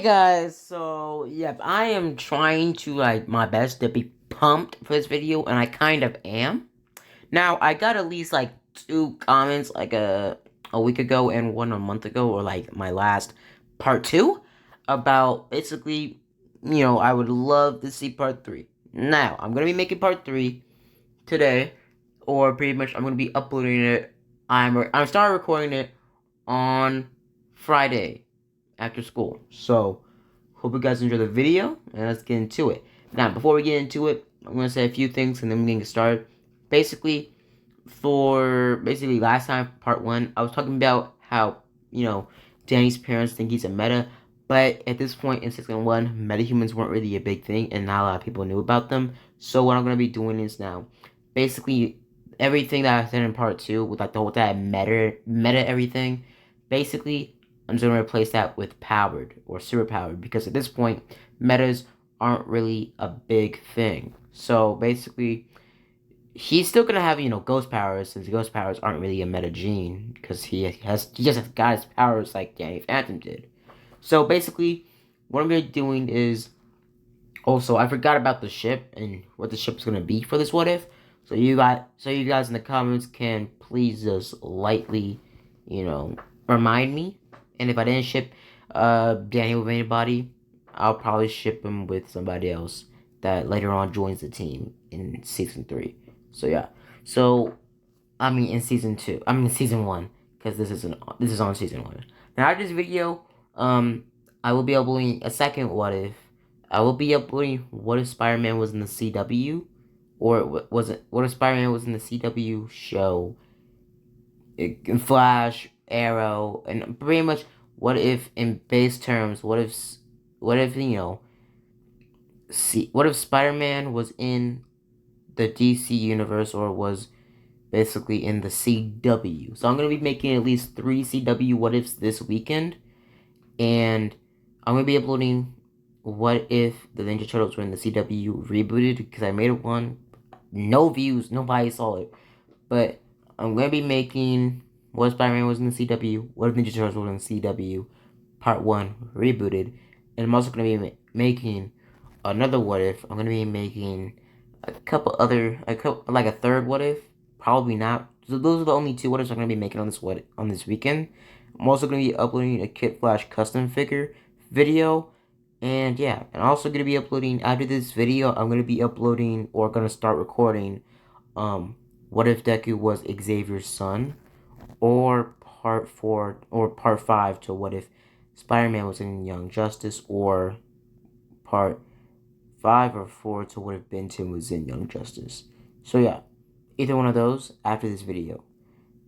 Guys, so yep, I am trying to like my best to be pumped for this video, and I kind of am. Now I got at least like 2 comments like a week ago and one a month ago, or like my last part 2 about basically, I would love to see part 3. Now I'm gonna be making part 3 today, or pretty much I'm gonna be uploading it. I'm starting recording it on Friday after school. So, hope you guys enjoy the video, and let's get into it. Now, before we get into it, I'm going to say a few things, and then we're going to get started. Basically, last time, part 1, I was talking about how, Danny's parents think he's a meta, but at this point in Season 1, metahumans weren't really a big thing, and not a lot of people knew about them. So what I'm going to be doing is now, basically, everything that I said in part 2, with like the whole that meta everything, basically, I'm just going to replace that with powered or super powered, because at this point, metas aren't really a big thing. So basically, he's still going to have, ghost powers, since ghost powers aren't really a meta gene, because he just got his powers like Danny Phantom did. So basically, what I'm going to be doing is, also, I forgot about the ship and what the ship is going to be for this what if. So you guys in the comments can please just lightly, remind me. And if I didn't ship Danny with anybody, I'll probably ship him with somebody else that later on joins the team in Season 3. So yeah. So, in Season 2. Season 1. Because this is on Season 1. Now, after this video, I will be uploading a second what if. I will be uploading what if Spider-Man was in the CW, or what if Spider-Man was in the CW show, Flash, Arrow, and pretty much what if in base terms, what if what if Spider-Man was in the DC universe, or was basically in the CW. So I'm gonna be making at least 3 CW what ifs this weekend, and I'm gonna be uploading what if the Ninja Turtles were in the CW rebooted, because I made one. No views, nobody saw it. But I'm going to be making what if Spider-Man was in the CW, what if Ninja Turtles were in the CW, part 1 rebooted. And I'm also going to be making another what if. I'm going to be making like a third what if. Probably not. So those are the only 2 what ifs I'm going to be making on this weekend. I'm also going to be uploading a Kid Flash custom figure video. And yeah, and I'm also going to be uploading, after this video, I'm going to be uploading, or going to start recording, what if Deku was Xavier's son, or part 4, or part 5 to what if Spider-Man was in Young Justice, or part 5 or 4 to what if Ben 10 was in Young Justice. So yeah, either one of those after this video.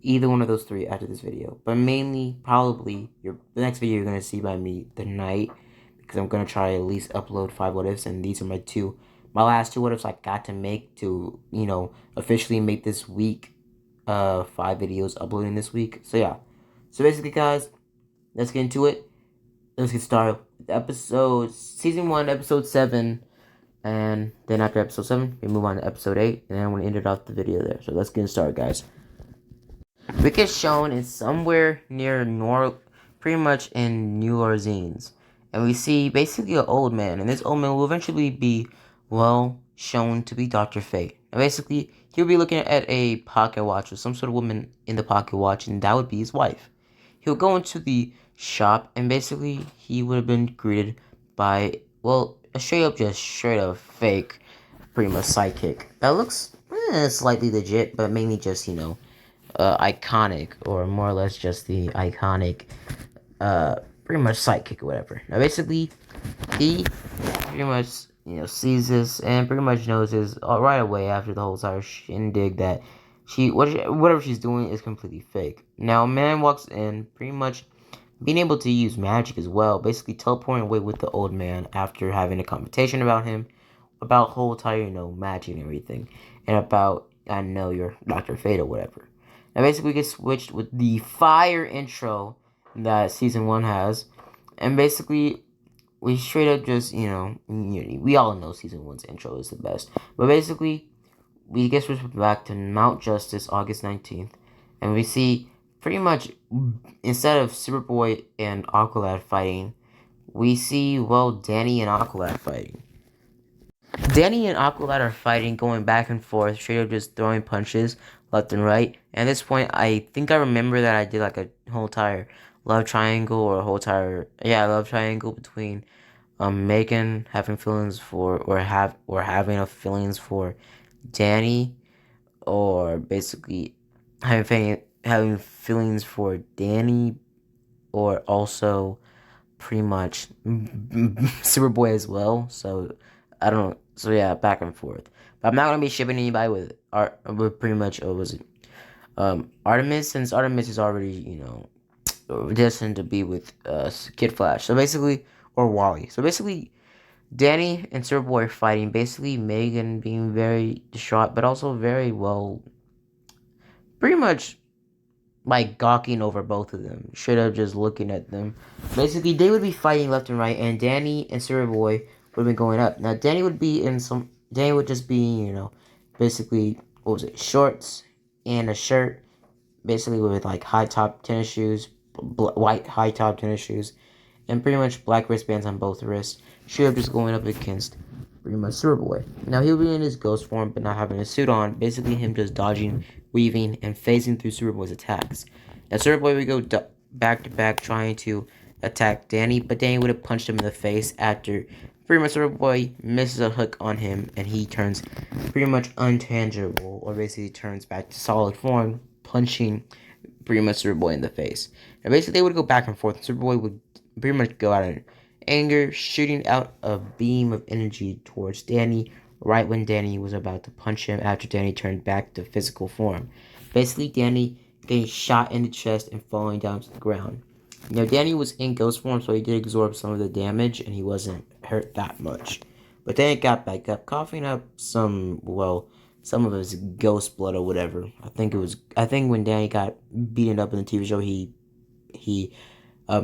Either one of those 3 after this video. But mainly, probably, the next video you're going to see by me tonight, because I'm going to try at least upload 5 what ifs, and these are my last 2 what ifs I got to make to, officially make this week, 5 videos uploading this week. So yeah. So basically, guys, let's get into it. Let's get started with Season 1, Episode 7. And then after Episode 7, we move on to Episode 8. And then I'm going to end it off the video there. So let's get started, guys. We get shown in somewhere near pretty much in New Orleans, and we see basically an old man, and this old man will eventually be, well, shown to be Dr. Fate. And basically, he'll be looking at a pocket watch with some sort of woman in the pocket watch, and that would be his wife. He'll go into the shop, and basically, he would have been greeted by, well, a straight up fake, pretty much sidekick. That looks slightly legit, but mainly just, iconic, or more or less just the iconic, pretty much sidekick or whatever. Now, basically, he pretty much, sees this and pretty much knows this right away after the whole entire shindig that whatever she's doing is completely fake. Now, a man walks in, pretty much being able to use magic as well, basically teleporting away with the old man after having a conversation about him, about whole entire, magic and everything, and about, I know you're Dr. Fate or whatever. Now, basically, we get switched with the fire intro that Season 1 has. And basically, we straight up just, we all know Season 1's intro is the best. But basically, we get switched back to Mount Justice, August 19th. And we see, pretty much, instead of Superboy and Aqualad fighting, we see, well, Danny and Aqualad fighting. Danny and Aqualad are fighting, going back and forth, straight up just throwing punches left and right. And at this point, I think I remember that I did like a whole entire love triangle or a whole entire, yeah, love triangle between Megan having feelings for or having a feelings for Danny, or basically having feelings for Danny, or also pretty much Superboy as well. So I don't know. So yeah, back and forth. But I'm not gonna be shipping anybody with with pretty much was it Artemis, since Artemis is already destined to be with Kid Flash. So basically, or Wally. So basically, Danny and Superboy are fighting. Basically, Megan being very distraught, but also very well, pretty much like gawking over both of them, straight up just looking at them. Basically, they would be fighting left and right, and Danny and Superboy would have been going up. Now, Danny would just be, basically, what was it, shorts and a shirt, basically with like high top tennis shoes, white high top tennis shoes, and pretty much black wristbands on both wrists. Straight up just going up against pretty much Superboy. Now he'll be in his ghost form, but not having a suit on. Basically, him just dodging, weaving, and phasing through Superboy's attacks. Now Superboy would go back to back trying to attack Danny, but Danny would have punched him in the face after pretty much Superboy misses a hook on him, and he turns pretty much untangible, or basically turns back to solid form, punching pretty much Superboy in the face. And basically, they would go back and forth. Superboy would pretty much go out in anger, shooting out a beam of energy towards Danny right when Danny was about to punch him after Danny turned back to physical form. Basically, Danny getting shot in the chest and falling down to the ground. Now, Danny was in ghost form, so he did absorb some of the damage and he wasn't hurt that much. But then it got back up, coughing up some of his ghost blood or whatever. I think when Danny got beaten up in the TV show, he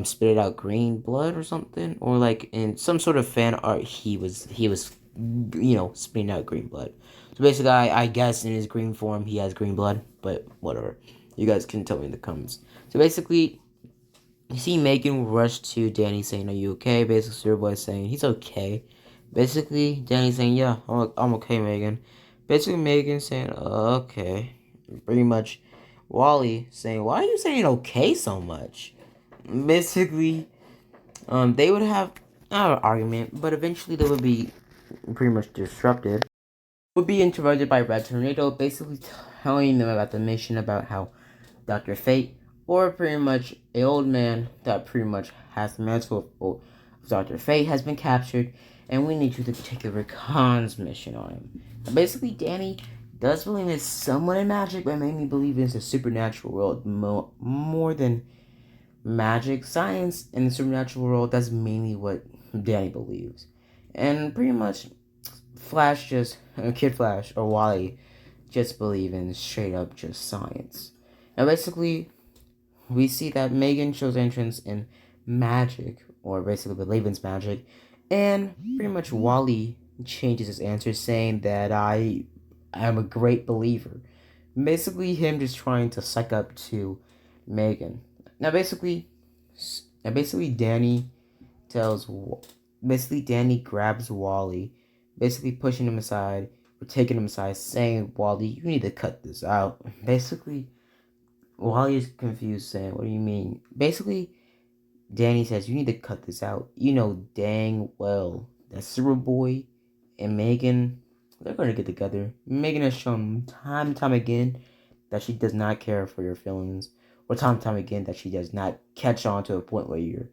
spit out green blood or something, or like in some sort of fan art he was spitting out green blood. So basically, I guess in his green form he has green blood, but whatever. You guys can tell me in the comments. So basically, you see Megan rush to Danny saying, "Are you okay?" Basically, Superboy saying he's okay. Basically, Danny saying, "Yeah, I'm okay, Megan." Basically, Megan saying, "Okay." Pretty much, Wally saying, "Why are you saying okay so much?" Basically, they would have not an argument, but eventually they would be pretty much disrupted. Would be interrupted by Red Tornado, basically telling them about the mission, about how Dr. Fate, or pretty much a old man that pretty much has the mantle of Dr. Fate, has been captured, and we need you to take a recon's mission on him. Basically, Danny does believe it's somewhat in magic, but made me believe it's a supernatural world more than magic. Science in the supernatural world, that's mainly what Danny believes. And pretty much Flash just, Kid Flash or Wally just believe in straight up just science. Now basically, we see that Megan shows entrance in magic, or basically Raven's magic, and pretty much Wally changes his answer saying that I am a great believer. Basically, him just trying to suck up to Megan. Now, basically, Danny tells, basically, Danny grabs Wally, basically pushing him aside, or taking him aside, saying, "Wally, you need to cut this out." Basically, Wally is confused, saying, "What do you mean?" Basically, Danny says, "You need to cut this out. You know dang well that Superboy and Megan, they're going to get together. Megan has shown time and time again that she does not care for your feelings, or time and time again that she does not catch on to a point where you're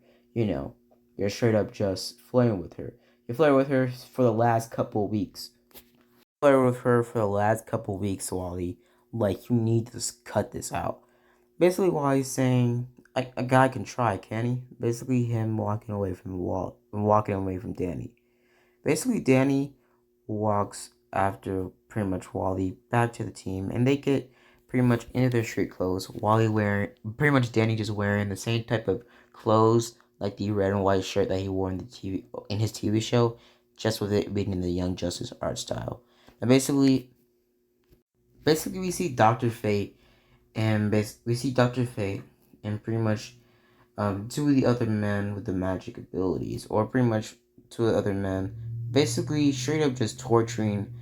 straight up just flirting with her. You flirted with her for the last couple of weeks. Flirted with her for the last couple of weeks, Wally. Like, you need to cut this out." Basically, Wally's saying a guy can try, can he? Basically, him walking away from Danny. Basically, Danny walks after pretty much Wally back to the team, and they get pretty much into their street clothes. Wally wearing pretty much Danny just wearing the same type of clothes like the red and white shirt that he wore in his TV show, just with it being in the Young Justice art style. And basically we see Doctor Fate, and we see Doctor Fate and pretty much two of the other men with the magic abilities, or pretty much two of the other men, basically straight up just torturing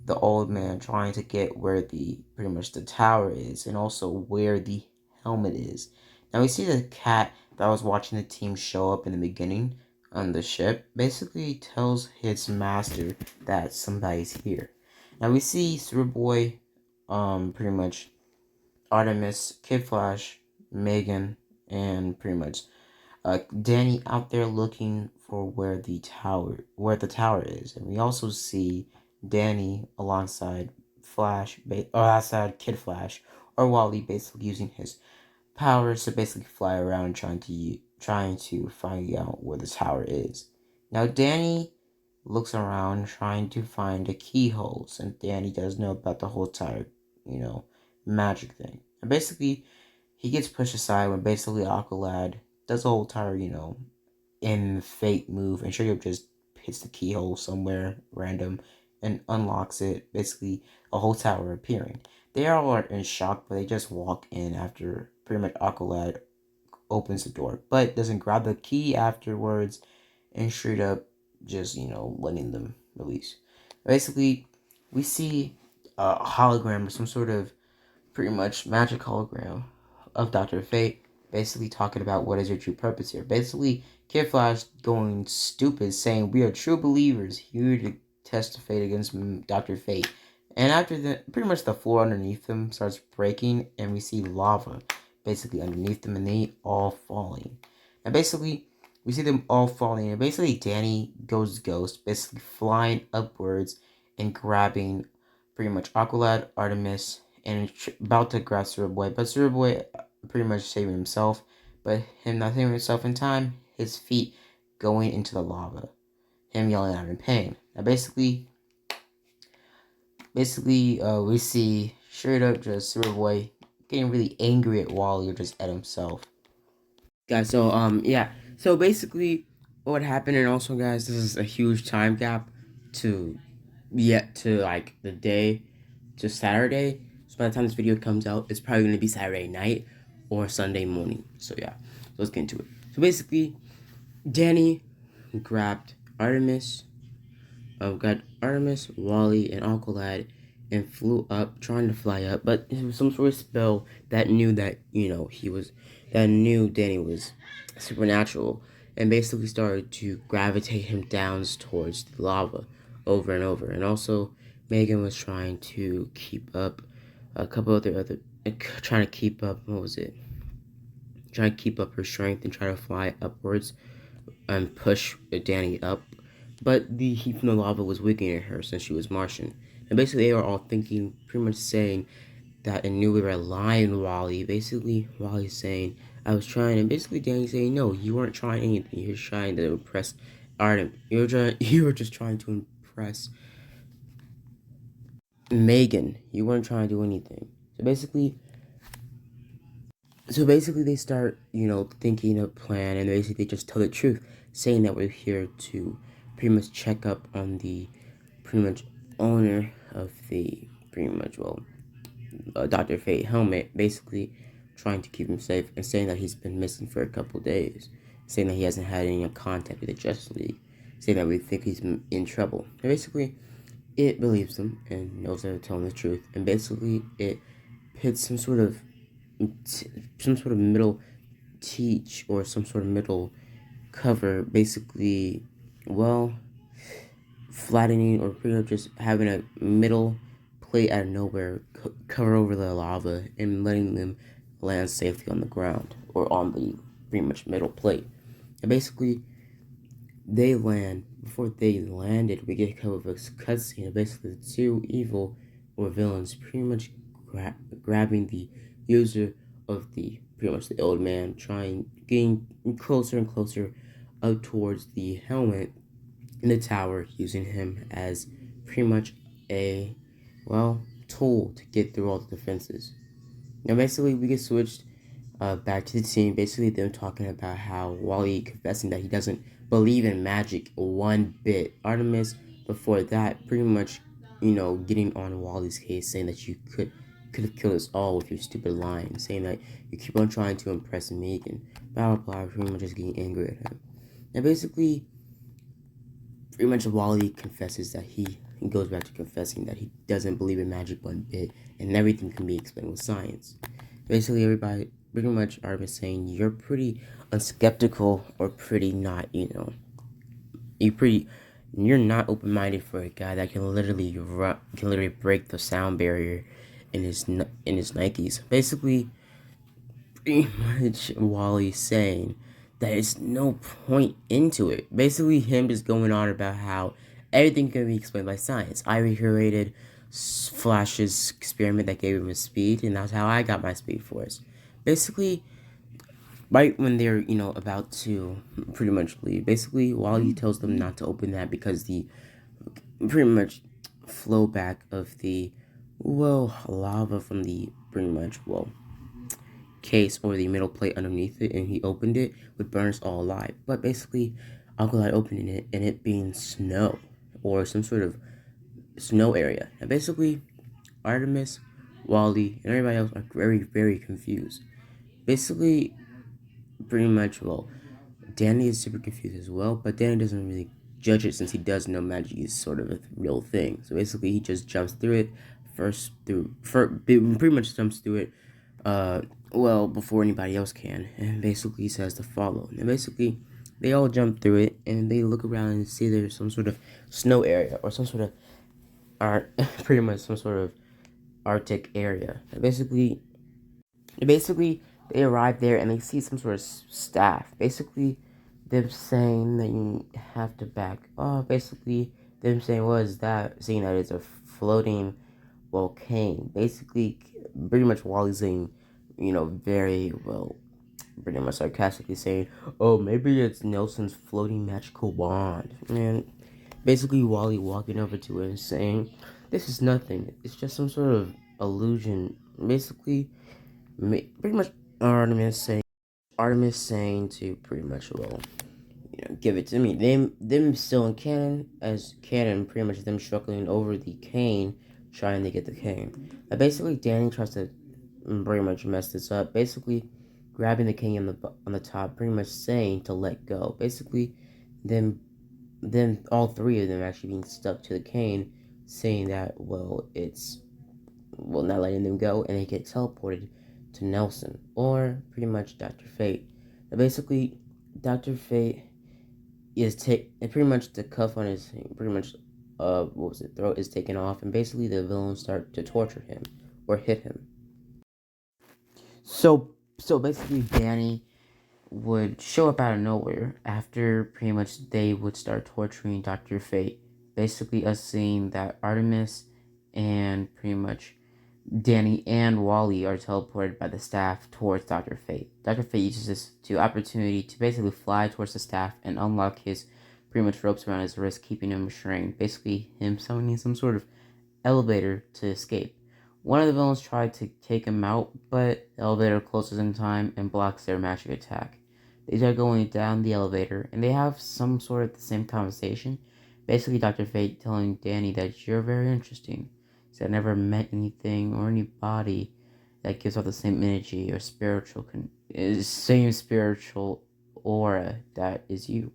the old man, trying to get where the pretty much the tower is, and also where the helmet is. Now we see the cat that was watching the team show up in the beginning on the ship basically tells his master that somebody's here. Now we see Superboy, pretty much Artemis, Kid Flash, Megan, and pretty much Danny out there looking for where the tower is, and we also see Danny alongside alongside Kid Flash or Wally, basically using his powers to basically fly around trying to find out where the tower is. Now Danny looks around trying to find the keyholes, and Danny does know about the whole tower, you know, magic thing. And basically, he gets pushed aside when basically Aqualad does the whole tower, in fate move, and straight up just hits the keyhole somewhere random and unlocks it. Basically, a whole tower appearing. They all are in shock, but they just walk in after pretty much Aqualad opens the door, but doesn't grab the key afterwards, and straight up just letting them release. Basically, we see a hologram or some sort of pretty much magic hologram of Dr. Fate, basically talking about what is your true purpose here. Basically, Kid Flash going stupid, saying we are true believers here to test the fate against Dr. Fate. And after that, pretty much the floor underneath them starts breaking, and we see lava basically underneath them, and they all falling. And basically, we see them all falling, and basically Danny goes ghost, basically flying upwards and grabbing pretty much Aqualad, Artemis, and about to grab Superboy, but Superboy pretty much saving himself, but him not saving himself in time, his feet going into the lava, him yelling out in pain. Now basically, we see straight up just Superboy getting really angry at Wally or just at himself. Guys, so yeah, so basically what happened, and also guys, this is a huge time gap to like the day to Saturday. So by the time this video comes out, it's probably gonna be Saturday night or Sunday morning. So yeah, so let's get into it. So basically, Danny grabbed Artemis, got Artemis, Wally, and Aqualad, and flew up, trying to fly up, but it was some sort of spell that knew that knew Danny was supernatural, and basically started to gravitate him down towards the lava over and over. And also, Megan was trying to keep up a couple other trying to keep up, what was it? Trying to keep up her strength and try to fly upwards and push Danny up. But the heat from the lava was weakening her since she was Martian. And basically, they were all thinking, pretty much saying that and knew we were lying, Wally. Basically, Wally's saying, I was trying, and basically Danny saying, no, you weren't trying anything. You're trying to impress Artem. You were just trying to impress Megan. You weren't trying to do anything. So basically they start, thinking a plan, and basically they just tell the truth, saying that we're here to pretty much check up on the pretty much owner of the Dr. Fate helmet, basically trying to keep him safe, and saying that he's been missing for a couple days, saying that he hasn't had any contact with the Justice League, saying that we think he's in trouble. And basically, it believes them and knows that they're telling the truth, and basically it pits some sort of middle teach or some sort of middle cover, basically, well, flattening or pretty much just having a middle plate out of nowhere cover over the lava and letting them land safely on the ground or on the pretty much middle plate. And basically, they land. Before they landed, we get a couple of a cutscene of basically the two evil or villains pretty much grabbing the user of the pretty much the old man, getting closer and closer up towards the helmet in the tower, using him as pretty much a tool to get through all the defenses. Now basically we get switched back to the team, basically them talking about how Wally confessing that he doesn't believe in magic one bit. Artemis before that pretty much getting on Wally's case, saying that could have killed us all with your stupid line, saying that you keep on trying to impress Megan. Blah blah blah. Pretty much just getting angry at him. Now basically, pretty much Wally confesses that he goes back to confessing that he doesn't believe in magic one bit, and everything can be explained with science. Basically, everybody pretty much are saying you're pretty unskeptical or pretty not, you're not open-minded for a guy that can literally break the sound barrier in his Nikes. Basically, pretty much Wally saying that it's no point into it. Basically, him just going on about how everything can be explained by science. I recreated Flash's experiment that gave him his speed, and that's how I got my Speed Force. Basically, right when they're, about to pretty much leave, basically, Wally tells them not to open that because the pretty much flow back of the, lava from the pretty much, case or the metal plate underneath it, and he opened it, would burn us all alive. But basically, Alkali opening it and it being snow or some sort of snow area. And basically, Artemis, Wally, and everybody else are very, very confused. Basically, pretty much, Danny is super confused as well, but Danny doesn't really judge it since he does know magic is sort of a real thing. So basically, he just jumps through it pretty much jumps through it, before anybody else can, and basically says to follow. And basically, they all jump through it, and they look around and see there's some sort of snow area or some sort of pretty much some sort of Arctic area. And basically, they arrive there and they see some sort of staff. Basically, them saying that you have to back off. Basically, them saying, what is that? Saying that it's a floating volcano. Basically, pretty much Wally saying, very well, pretty much sarcastically saying, oh, maybe it's Nelson's floating magical wand. And basically, Wally walking over to it and saying, this is nothing. It's just some sort of illusion. Basically, pretty much Artemis saying to pretty much, give it to me. Them still in canon, as canon, pretty much them struggling over the cane, trying to get the cane. Basically, Danny tries to pretty much mess this up. Basically, grabbing the cane on the top, pretty much saying to let go. Basically, then all three of them actually being stuck to the cane, saying that it's not letting them go, and they get teleported to Nelson or pretty much Dr. Fate. Basically, Dr. Fate is pretty much the cuff on his throat is taken off, and basically the villains start to torture him or hit him. So basically, Danny would show up out of nowhere after pretty much they would start torturing Dr. Fate. Basically, us seeing that Artemis and pretty much Danny and Wally are teleported by the staff towards Dr. Fate. Dr. Fate uses this opportunity to basically fly towards the staff and unlock his pretty much ropes around his wrist, keeping him restrained. Basically, him summoning some sort of elevator to escape. One of the villains tried to take him out, but the elevator closes in time and blocks their magic attack. They start going down the elevator, and they have some sort of the same conversation. Basically, Dr. Fate telling Danny that you're very interesting. He said, I never met anything or anybody that gives off the same energy or same spiritual aura that is you.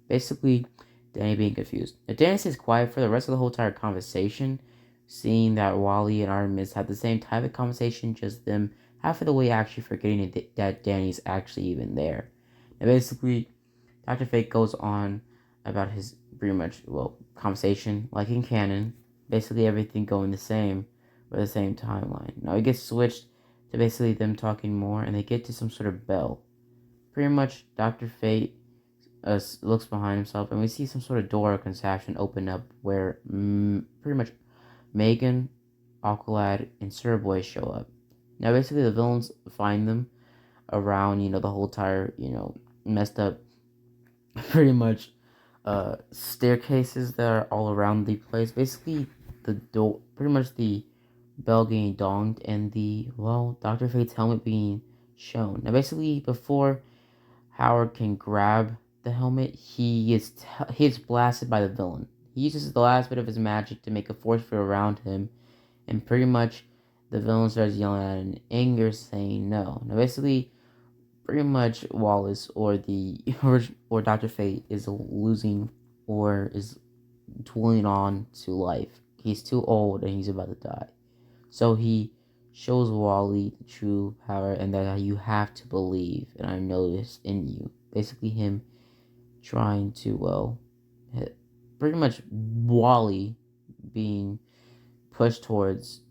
Basically, Danny being confused. Now, Danny stays quiet for the rest of the whole entire conversation, seeing that Wally and Artemis had the same type of conversation, just them half of the way actually forgetting that Danny's actually even there. And basically, Dr. Fate goes on about his pretty much, conversation, like in canon, basically everything going the same, with the same timeline. Now it gets switched to basically them talking more, and they get to some sort of bell. Pretty much, Dr. Fate looks behind himself, and we see some sort of door or contraption open up where pretty much Megan, Alkalad, and Surboy show up. Now basically the villains find them around, the whole entire, messed up pretty much staircases that are all around the place. Basically the door, pretty much the bell getting donged, and the Dr. Fate's helmet being shown. Now basically before Howard can grab the helmet, he is blasted by the villain. He uses the last bit of his magic to make a force field around him, and pretty much the villain starts yelling at in anger, saying no. Now, basically, pretty much Wallace or the or Dr. Fate is losing or is dwelling on to life. He's too old and he's about to die. So he shows Wally the true power and that you have to believe, and I know this in you. Basically, him trying to, well, pretty much Wally being pushed towards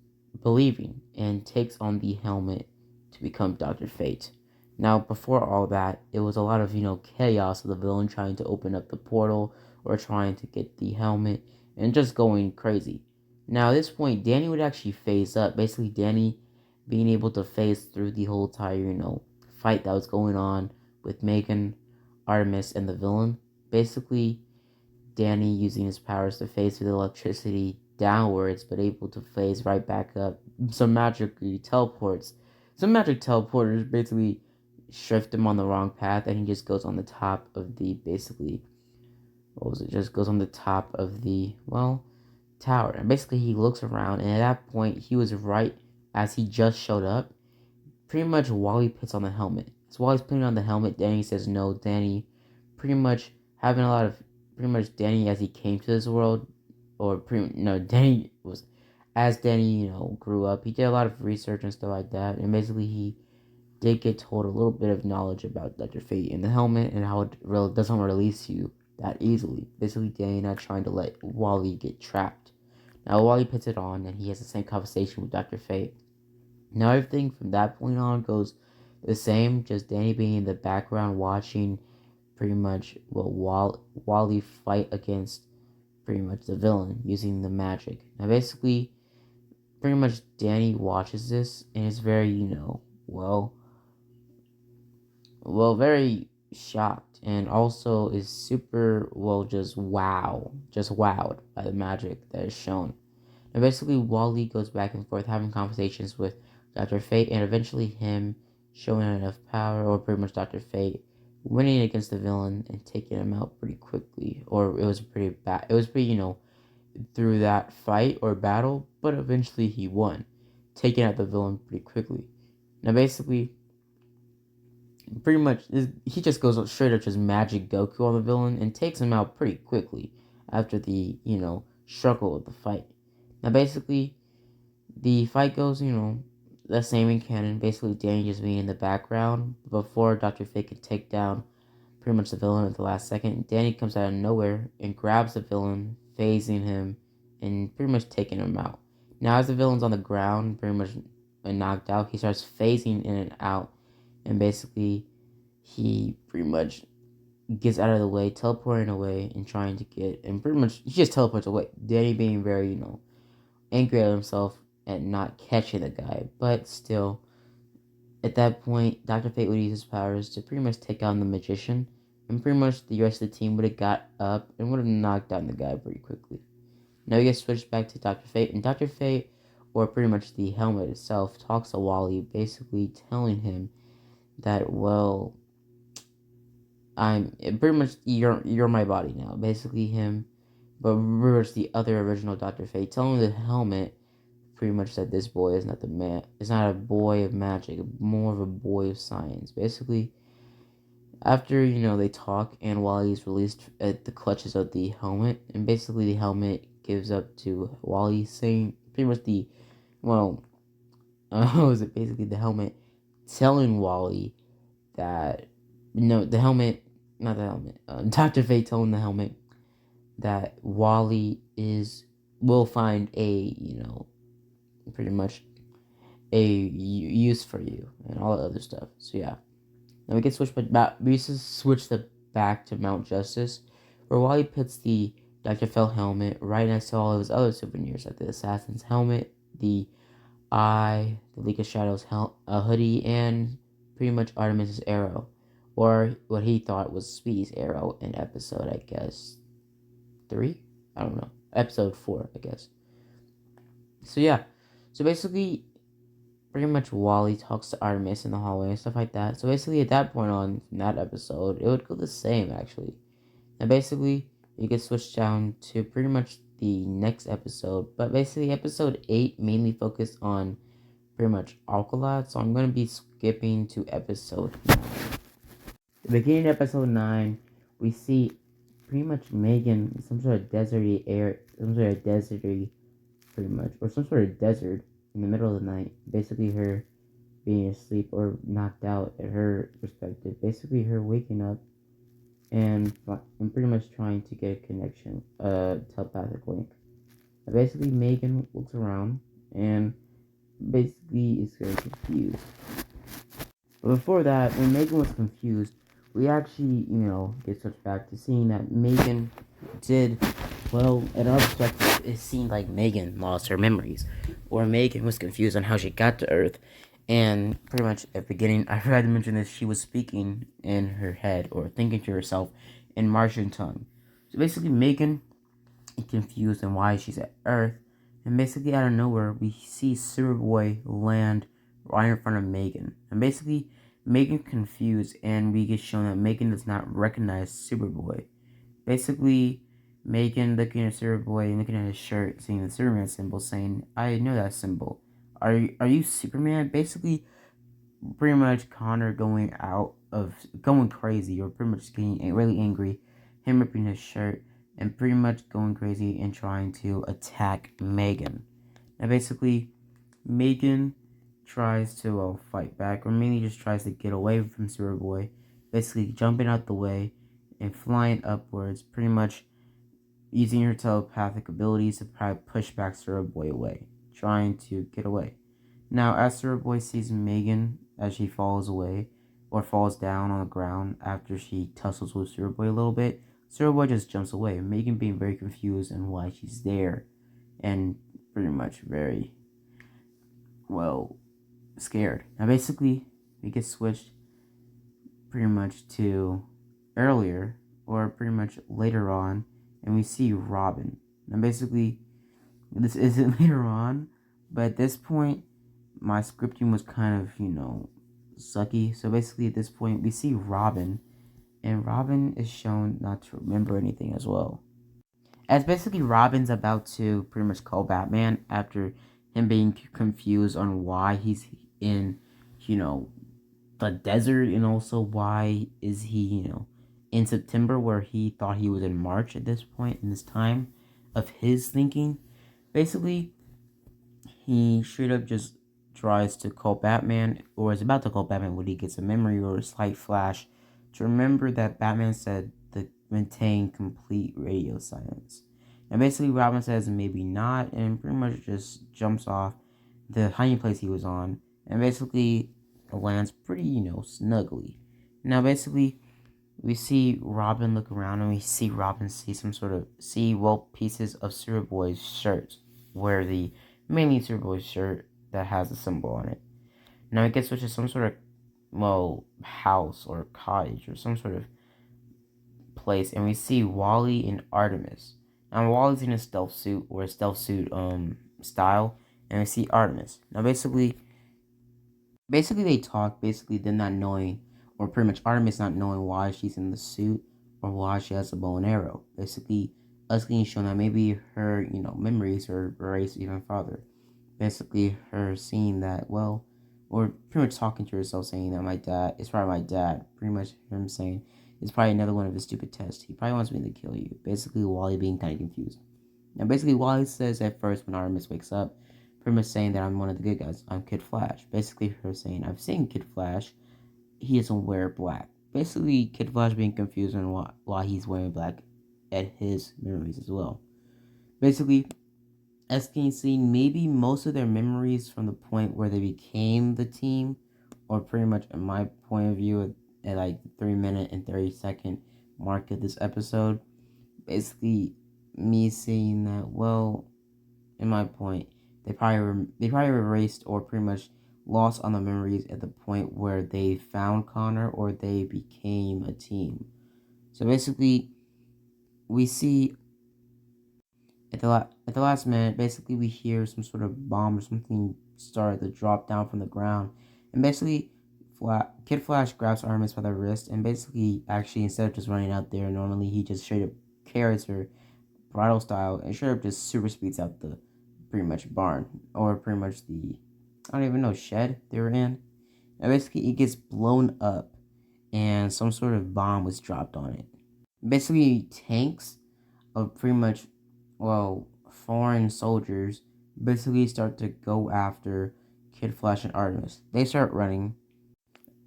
believing and takes on the helmet to become Dr. Fate. Now, before all that, it was a lot of, chaos of the villain trying to open up the portal or trying to get the helmet and just going crazy. Now, at this point, Danny would actually phase up. Basically, Danny being able to phase through the whole entire, fight that was going on with Megan, Artemis, and the villain. Basically, Danny using his powers to phase through the electricity downwards, but able to phase right back up. Some magic teleporters basically shift him on the wrong path, and he just goes on the top of the Just goes on the top of the tower, and basically he looks around, and at that point he was right as he just showed up. Pretty much Wally puts on the helmet. So while he's putting on the helmet, Danny says no. Danny pretty much having a lot of Danny as he came to this world, Danny was as Danny grew up. He did a lot of research and stuff like that, and basically he did get told a little bit of knowledge about Dr. Fate in the helmet and how it really doesn't release you that easily. Basically, Danny not trying to let Wally get trapped. Now Wally puts it on, and he has the same conversation with Dr. Fate. Now everything from that point on goes the same, just Danny being in the background watching pretty much Wally fight against pretty much the villain using the magic. Now basically, pretty much Danny watches this and is very, very shocked, and also is super, just wowed by the magic that is shown. And basically, Wally goes back and forth having conversations with Dr. Fate, and eventually him showing enough power, or pretty much Dr. Fate winning against the villain and taking him out pretty quickly. Or it was pretty bad. It was pretty, through that fight or battle, but eventually he won, taking out the villain pretty quickly. Now, basically, pretty much he just goes straight up just magic Goku on the villain and takes him out pretty quickly after the struggle of the fight. Now basically the fight goes the same in canon. Basically Danny just being in the background before Dr. Fate can take down pretty much the villain at the last second. Danny comes out of nowhere and grabs the villain, phasing him and pretty much taking him out. Now as the villain's on the ground pretty much knocked out, he starts phasing in and out, and basically he pretty much gets out of the way, teleporting away and trying to and pretty much he just teleports away. Danny being very, angry at himself at not catching the guy, but still, at that point, Dr. Fate would use his powers to pretty much take on the magician, and pretty much the rest of the team would have got up and would have knocked down the guy pretty quickly. Now we get switched back to Dr. Fate, and Dr. Fate, or pretty much the helmet itself, talks to Wally, basically telling him that, I'm pretty much you're my body now. Basically him, but reverse the other original Dr. Fate, telling the helmet pretty much that this boy is not it's not a boy of magic, more of a boy of science. Basically, after they talk, and Wally's released at the clutches of the helmet, and basically the helmet gives up to Wally, saying pretty much basically the helmet telling Wally that Dr. Fate telling the helmet that Wally will find pretty much a use for you and all that other stuff. So yeah, now we can switch back to Mount Justice, where Wally puts the Dr. Fell helmet right next to all of his other souvenirs, like the Assassin's helmet, the eye, the League of Shadows hoodie, and pretty much Artemis's arrow, or what he thought was Speedy's arrow in episode, I guess, 3? I don't know. Episode 4, I guess. So yeah. So basically, pretty much Wally talks to Artemis in the hallway and stuff like that. So basically, at that point on from that episode, it would go the same, actually. And basically, you get switched down to pretty much the next episode. But basically, episode 8 mainly focused on pretty much awful lot. So I'm gonna be skipping to episode 9. The beginning of episode 9, we see pretty much Megan in some sort of deserty air, some sort of deserty, pretty much, or some sort of desert in the middle of the night. Basically, her being asleep or knocked out at her perspective. Basically, her waking up and pretty much trying to get a connection, telepathic link. Basically, Megan looks around and basically is very confused. But before that, when Megan was confused, we actually, get switched back to seeing that Megan did, well, in our perspective, it seemed like Megan lost her memories, or Megan was confused on how she got to Earth, and pretty much at the beginning, I forgot to mention this, she was speaking in her head, or thinking to herself, in Martian tongue. So basically, Megan is confused on why she's at Earth, and basically out of nowhere, we see Superboy land right in front of Megan. And basically, Megan's confused, and we get shown that Megan does not recognize Superboy. Basically, Megan looking at Superboy and looking at his shirt, seeing the Superman symbol, saying, "I know that symbol. Are you Superman?" Basically, pretty much Connor going crazy, or pretty much getting really angry, him ripping his shirt, and pretty much going crazy and trying to attack Megan. Now, basically, Megan tries to fight back, or mainly just tries to get away from Superboy, basically jumping out the way and flying upwards, pretty much using her telepathic abilities to probably push back Superboy away, trying to get away. Now, as Superboy sees Megan as she falls away, or falls down on the ground after she tussles with Superboy a little bit, Superboy just jumps away, Megan being very confused on why she's there, and pretty much very, well, scared. Now, basically, we get switched pretty much to earlier, or pretty much later on, and we see Robin. Now, basically, this isn't later on, but at this point, my scripting was kind of, sucky. So basically, at this point, we see Robin, and Robin is shown not to remember anything as well. As basically, Robin's about to pretty much call Batman after him being confused on why he's in, you know, the desert, and also why is he, in September, where he thought he was in March at this point in this time of his thinking. Basically, he straight up just tries to call Batman, or is about to call Batman when he gets a memory or a slight flash to remember that Batman said to maintain complete radio silence. And basically, Robin says maybe not, and pretty much just jumps off the hiding place he was on, and basically lands pretty, snugly. Now, basically, we see Robin look around, and we see Robin see pieces of Superboy's shirt, where the mainly Superboy's shirt that has a symbol on it. Now, it gets switched to some sort of, house or cottage or some sort of place, and we see Wally and Artemis. Now, Wally's in a stealth suit, or a stealth suit style, and we see Artemis. Now, basically they talk, basically them not knowing, or pretty much Artemis not knowing why she's in the suit, or why she has a bow and arrow. Basically, us getting shown that maybe her, memories are erased even farther. Basically, her seeing that, well, or pretty much talking to herself, saying that it's probably my dad. Pretty much him saying, it's probably another one of his stupid tests. He probably wants me to kill you. Basically, Wally being kind of confused. Now, basically, Wally says at first when Artemis wakes up, pretty much saying that I'm one of the good guys. I'm Kid Flash. Basically, her saying, I've seen Kid Flash. He doesn't wear black. Basically, Kid Flash being confused on why he's wearing black at his memories as well. Basically, as can see, maybe most of their memories from the point where they became the team, or pretty much in my point of view at like the 3-minute and 30-second mark of this episode, basically me seeing that, well, in my point, they probably erased or pretty much lost on the memories at the point where they found Connor or they became a team. So basically, we see at the last minute, basically we hear some sort of bomb or something start to drop down from the ground, and basically, Kid Flash grabs Artemis by the wrist, and basically, actually, instead of just running out there normally, he just straight up carries her bridal style and straight up just super speeds out the pretty much barn, or pretty much the I don't even know, shed they were in. And basically, it gets blown up, and some sort of bomb was dropped on it. Basically, tanks of pretty much, well, foreign soldiers basically start to go after Kid Flash and Artemis. They start running.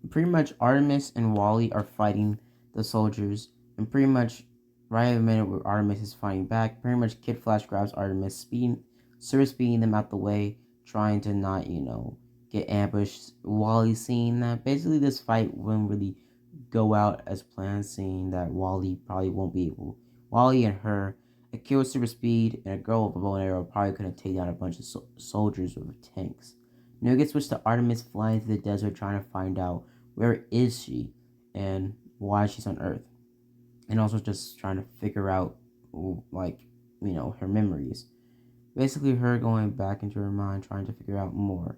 Pretty much, Artemis and Wally are fighting the soldiers, and pretty much right at the minute where Artemis is fighting back, pretty much Kid Flash grabs Artemis, speeding them out the way, trying to not, get ambushed. Wally seeing that basically this fight wouldn't really go out as planned, seeing that Wally probably won't be able. Wally and her, a kid with super speed and a girl with a bow and arrow, probably couldn't take down a bunch of soldiers with tanks. Now it gets switched to Artemis flying through the desert, trying to find out where is she and why she's on Earth, and also just trying to figure out, her memories. Basically, her going back into her mind, trying to figure out more.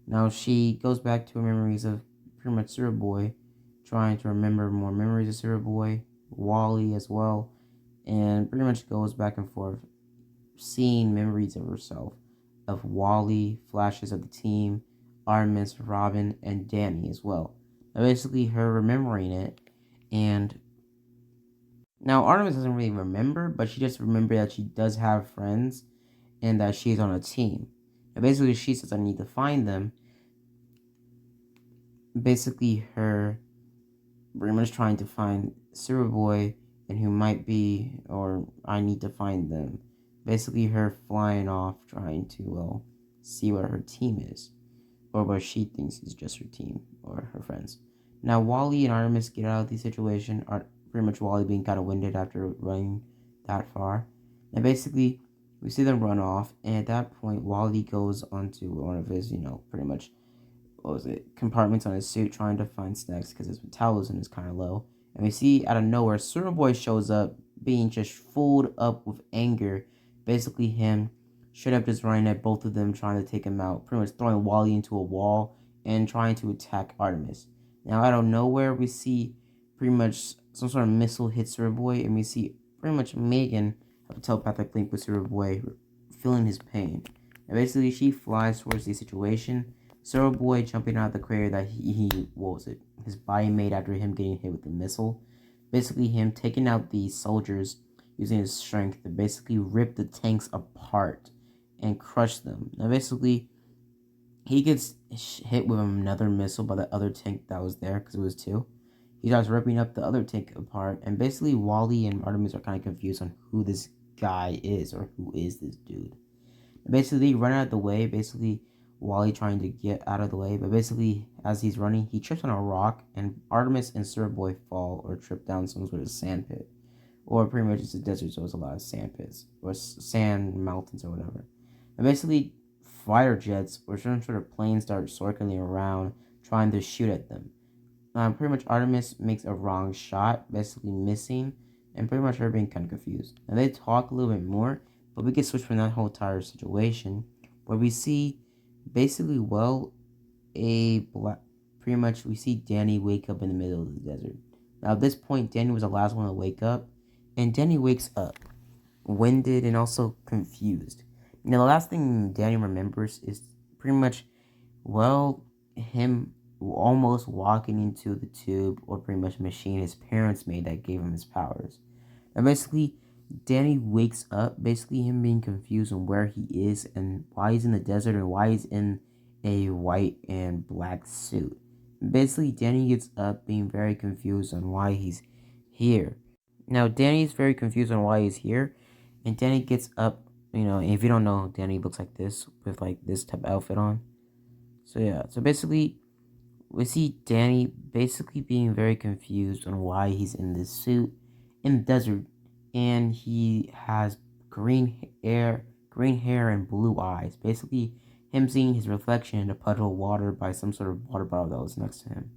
Now she goes back to her memories of pretty much Zero Boy, trying to remember more memories of Zero Boy, Wally as well, and pretty much goes back and forth, seeing memories of herself, of Wally, flashes of the team, Artemis, Robin, and Danny as well. Now basically her remembering it, and now Artemis doesn't really remember, but she just remembered that she does have friends and that she's on a team. And basically she says, I need to find them. Basically her pretty much trying to find Zero Boy and who might be, or I need to find them. Basically her flying off, trying to, see what her team is, or what she thinks is just her team or her friends. Now Wally and Artemis get out of the situation, are pretty much Wally being kind of winded after running that far. And basically we see them run off, and at that point Wally goes onto one of his, pretty much, compartments on his suit, trying to find snacks because his metabolism is kind of low. And we see out of nowhere Zero Boy shows up, being just fooled up with anger. Basically him straight up just running at both of them, trying to take him out, pretty much throwing Wally into a wall and trying to attack Artemis. Now out of nowhere we see pretty much some sort of missile hit Zero Boy, and we see pretty much Megan have a telepathic link with Zero Boy, feeling his pain. And basically she flies towards the situation. Zero Boy jumping out of the crater that his body made after him getting hit with the missile. Basically him taking out the soldiers using his strength to basically rip the tanks apart and crush them. Now basically he gets hit with another missile by the other tank that was there, because it was two. He starts ripping up the other tank apart, and basically Wally and Artemis are kind of confused on who this guy is, or who is this dude. And basically they run out of the way, basically Wally trying to get out of the way, but basically as he's running he trips on a rock, and Artemis and Zero Boy fall or trip down some sort of sand pit, or pretty much it's a desert, so it's a lot of sand pits or sand mountains or whatever. And basically fighter jets or some sort of planes start circling around trying to shoot at them. Pretty much Artemis makes a wrong shot, basically missing, and pretty much her being kind of confused. And they talk a little bit more, but we can switch from that whole entire situation where we see basically, pretty much we see Danny wake up in the middle of the desert. Now at this point Danny was the last one to wake up, and Danny wakes up winded and also confused. Now the last thing Danny remembers is pretty much, him almost walking into the tube or pretty much machine his parents made that gave him his powers. And basically Danny wakes up, basically him being confused on where he is and why he's in the desert and why he's in a white and black suit. Basically Danny gets up being very confused on why he's here. Now Danny's very confused on why he's here, and Danny gets up, if you don't know, Danny looks like this with this type of outfit on. So basically we see Danny basically being very confused on why he's in this suit in the desert, and he has green hair and blue eyes. Basically him seeing his reflection in a puddle of water by some sort of water bottle that was next to him.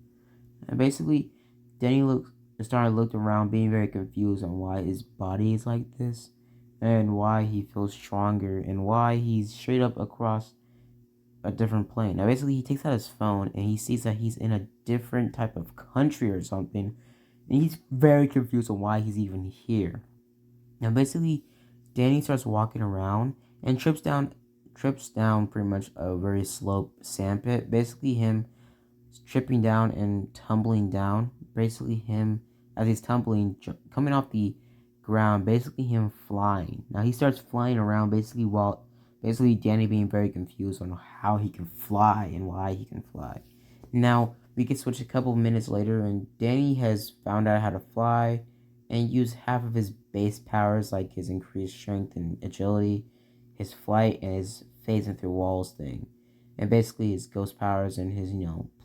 And basically Danny started looking around, being very confused on why his body is like this, and why he feels stronger, and why he's straight up across a different plane. Now basically he takes out his phone and he sees that he's in a different type of country or something, and he's very confused on why he's even here. Now basically Danny starts walking around and trips down trips down pretty much a very slow sand pit. Basically, him tripping down and tumbling down. Basically, him as he's tumbling, coming off the ground. Basically, him flying. Now he starts flying around. Basically Danny being very confused on how he can fly and why he can fly. Now we can switch a couple minutes later, and Danny has found out how to fly and use half of his base powers, like his increased strength and agility, his flight, and his phasing through walls thing, and basically his ghost powers and his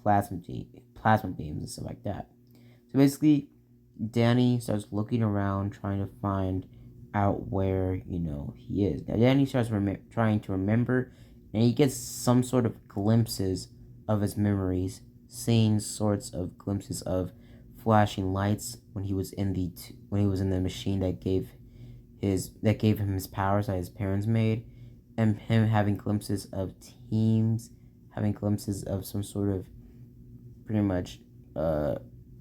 plasma beams and stuff like that. So basically, Danny starts looking around, trying to find out where he is. Now Danny starts trying to remember, and he gets some sort of glimpses of his memories, seeing sorts of glimpses of flashing lights when he was in the machine that gave him his powers that his parents made, and him having glimpses of teams, having glimpses of some sort of pretty much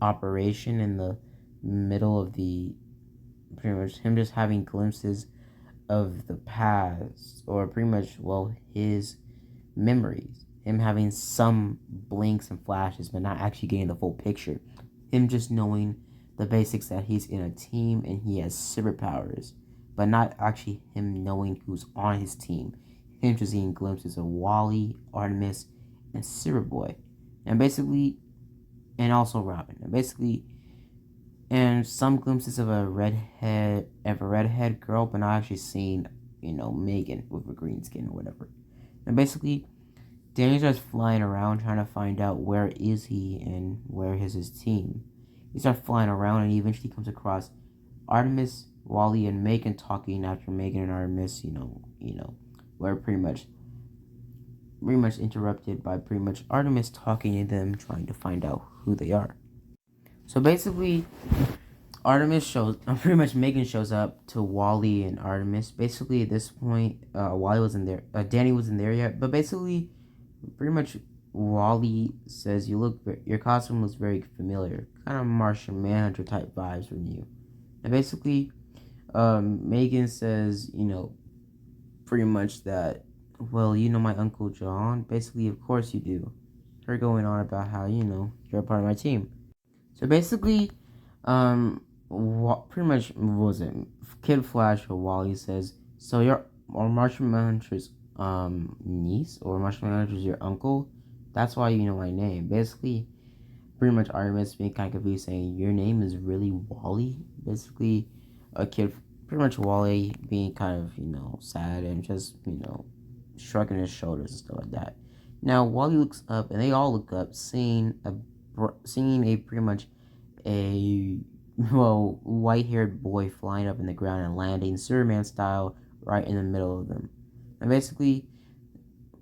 operation in the middle of the pretty much him just having glimpses of the past, or pretty much his memories, him having some blinks and flashes but not actually getting the full picture, him just knowing the basics that he's in a team and he has superpowers, but not actually him knowing who's on his team, him just seeing glimpses of Wally, Artemis, and Superboy, and also Robin, and some glimpses of a redhead girl, but not actually seeing, Megan with a green skin or whatever. And basically, Danny starts flying around trying to find out where is he and where is his team. He starts flying around and he eventually comes across Artemis, Wally, and Megan talking after Megan and Artemis, were pretty much interrupted by pretty much Artemis talking to them, trying to find out who they are. So basically, Megan shows up to Wally and Artemis. Basically, at this point, Wally wasn't there. Danny wasn't there yet. But basically, pretty much, Wally says, your costume looks very familiar. Kind of Martian Manhunter type vibes from you. And basically, Megan says, pretty much that, well, my Uncle John. Basically, of course you do. Her going on about how, you're a part of my team. So basically, pretty much, what was it? Kid Flash or Wally says, so you're Martian Manhunter's niece, or Martian Manhunter's your uncle? That's why you know my name. Basically, pretty much Artemis being kind of confused, saying your name is really Wally. Basically, pretty much Wally being kind of sad and just shrugging his shoulders and stuff like that. Now Wally looks up, and they all look up, seeing a pretty much a white-haired boy flying up in the ground and landing Superman style right in the middle of them. And basically,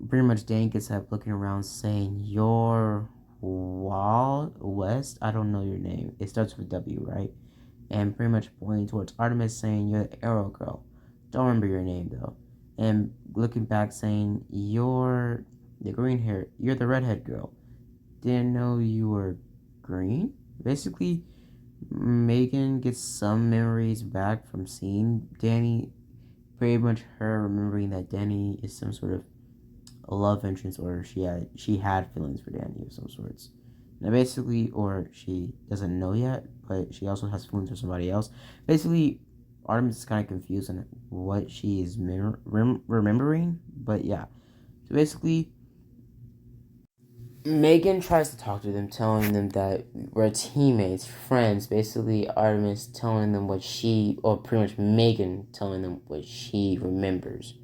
pretty much Danny gets up looking around, saying, "You're West? I don't know your name. It starts with W, right?" And pretty much pointing towards Artemis, saying, "You're the Arrow Girl. Don't remember your name though." And looking back, saying, "You're the you're the redhead girl. Didn't know you were green." Basically, Megan gets some memories back from seeing Danny. Pretty much her remembering that Danny is some sort of a love interest, or she had feelings for Danny of some sorts. Now basically, or she doesn't know yet, but she also has feelings for somebody else. Basically, Artemis is kind of confused on what she is remembering. But yeah, so basically, Megan tries to talk to them, telling them that we're teammates, friends. Basically, Artemis telling them or pretty much Megan telling them what she remembers.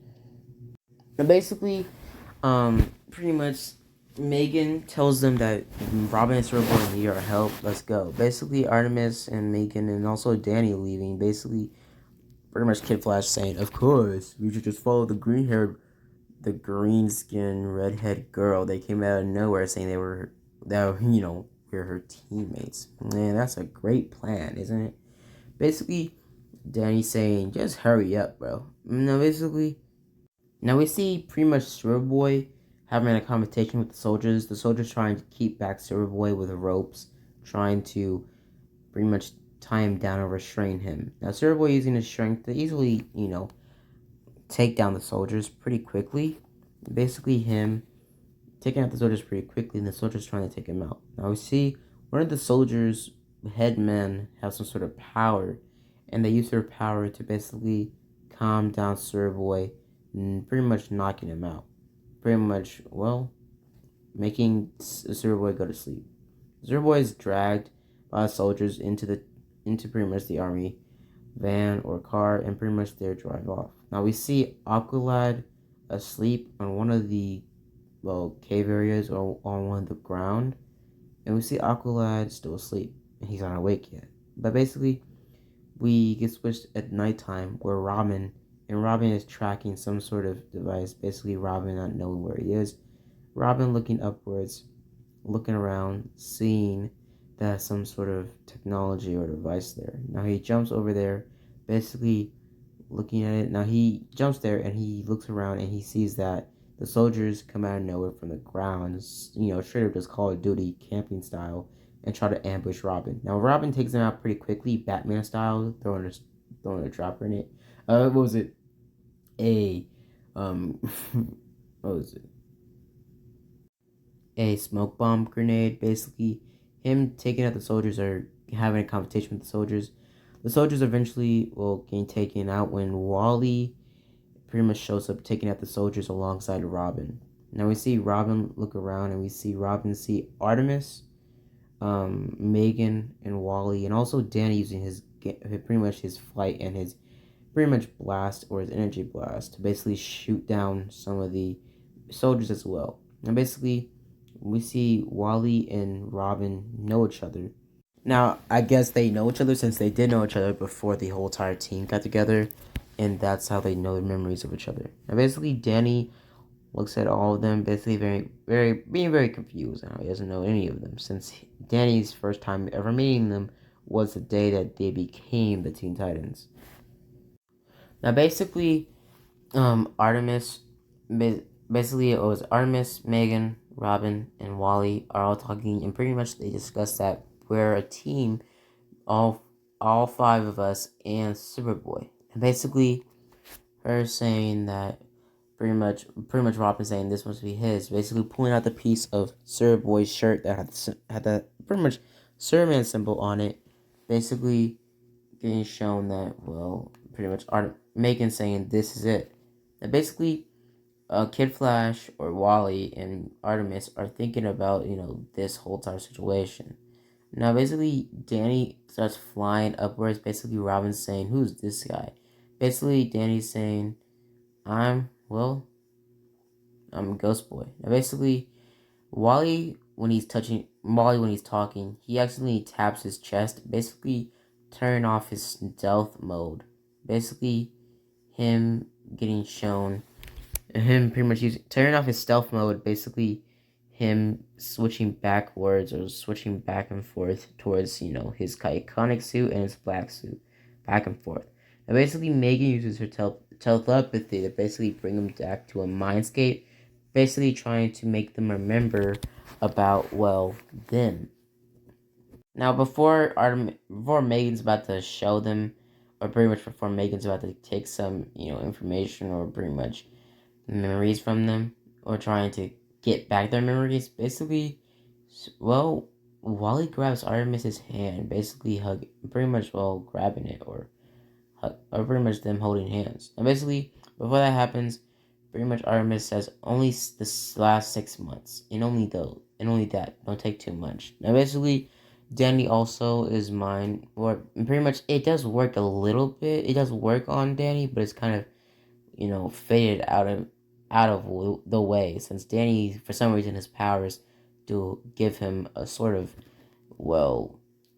And basically, pretty much Megan tells them that Robin and Superboy need our help. Let's go. Basically, Artemis and Megan and also Danny leaving. Basically, pretty much Kid Flash saying, "Of course, we should just follow the green skin redhead girl. They came out of nowhere saying we're her teammates. Man, that's a great plan, isn't it?" Basically, Danny saying, "Just hurry up, bro." Now we see pretty much Superboy having a conversation with the soldiers. The soldiers trying to keep back Superboy with ropes, trying to pretty much tie him down or restrain him. Now Superboy using his strength to easily, take down the soldiers pretty quickly. Basically, him taking out the soldiers pretty quickly, and the soldiers trying to take him out. Now we see one of the soldiers' headmen have some sort of power, and they use their power to basically calm down Sir Boy, and pretty much knocking him out. Pretty much, well, making Sir Boy go to sleep. Sir Boy is dragged by the soldiers into pretty much the army van or car, and pretty much they drive off. Now we see Aqualad asleep on one of the cave areas or on one of the ground, and we see Aqualad still asleep, and he's not awake yet. But basically, we get switched at nighttime where Robin is tracking some sort of device. Basically, Robin not knowing where he is. Robin looking upwards, looking around, seeing that some sort of technology or device there. Now he jumps over there, basically looking at it. Now he jumps there and he looks around and he sees that the soldiers come out of nowhere from the ground, straight up just Call of Duty camping style, and try to ambush Robin. Now Robin takes them out pretty quickly, Batman style, throwing a dropper in it. What was it? A what was it? A smoke bomb grenade. Basically, him taking out the soldiers or having a competition with the soldiers. The soldiers eventually will get taken out when Wally pretty much shows up taking out the soldiers alongside Robin. Now we see Robin look around and we see Robin see Artemis, Megan, and Wally, and also Danny using his pretty much his flight and his pretty much blast or his energy blast to basically shoot down some of the soldiers as well. And basically, we see Wally and Robin know each other. Now, I guess they know each other since they did know each other before the whole entire team got together, and that's how they know the memories of each other. Now, basically, Danny looks at all of them, basically being very confused now. He doesn't know any of them since Danny's first time ever meeting them was the day that they became the Teen Titans. Now, basically, Artemis, basically it was Artemis, Megan, Robin, and Wally are all talking, and pretty much they discussed that we're a team, all five of us, and Superboy. And basically, her saying that pretty much Robin saying this must be his. Basically, pulling out the piece of Superboy's shirt that had that pretty much Superman symbol on it. Basically, getting shown that pretty much Megan saying this is it. And basically, Kid Flash or Wally and Artemis are thinking about this whole entire situation. Now, basically, Danny starts flying upwards. Basically, Robin's saying, "Who's this guy?" Basically, Danny's saying, I'm Ghost Boy." Now, basically, Wally when he's talking, he accidentally taps his chest, basically turning off his stealth mode. Basically, him getting shown, him pretty much turning off his stealth mode. Basically, him switching backwards or switching back and forth towards his iconic suit and his black suit, back and forth. Now, basically, Megan uses her telepathy to basically bring them back to a mindscape, basically trying to make them remember about them. Now, before Megan's about to show them, or pretty much before Megan's about to take some information or pretty much memories from them, or trying to get back their memories, basically, Wally grabs Artemis's hand, basically pretty much grabbing it, or pretty much them holding hands. And basically, before that happens, pretty much Artemis says only this last 6 months, and only that, don't take too much. Now, basically, Danny also is mine, or pretty much it does work a little bit. It does work on Danny, but it's kind of faded out of the way, since Danny, for some reason, his powers do give him a sort of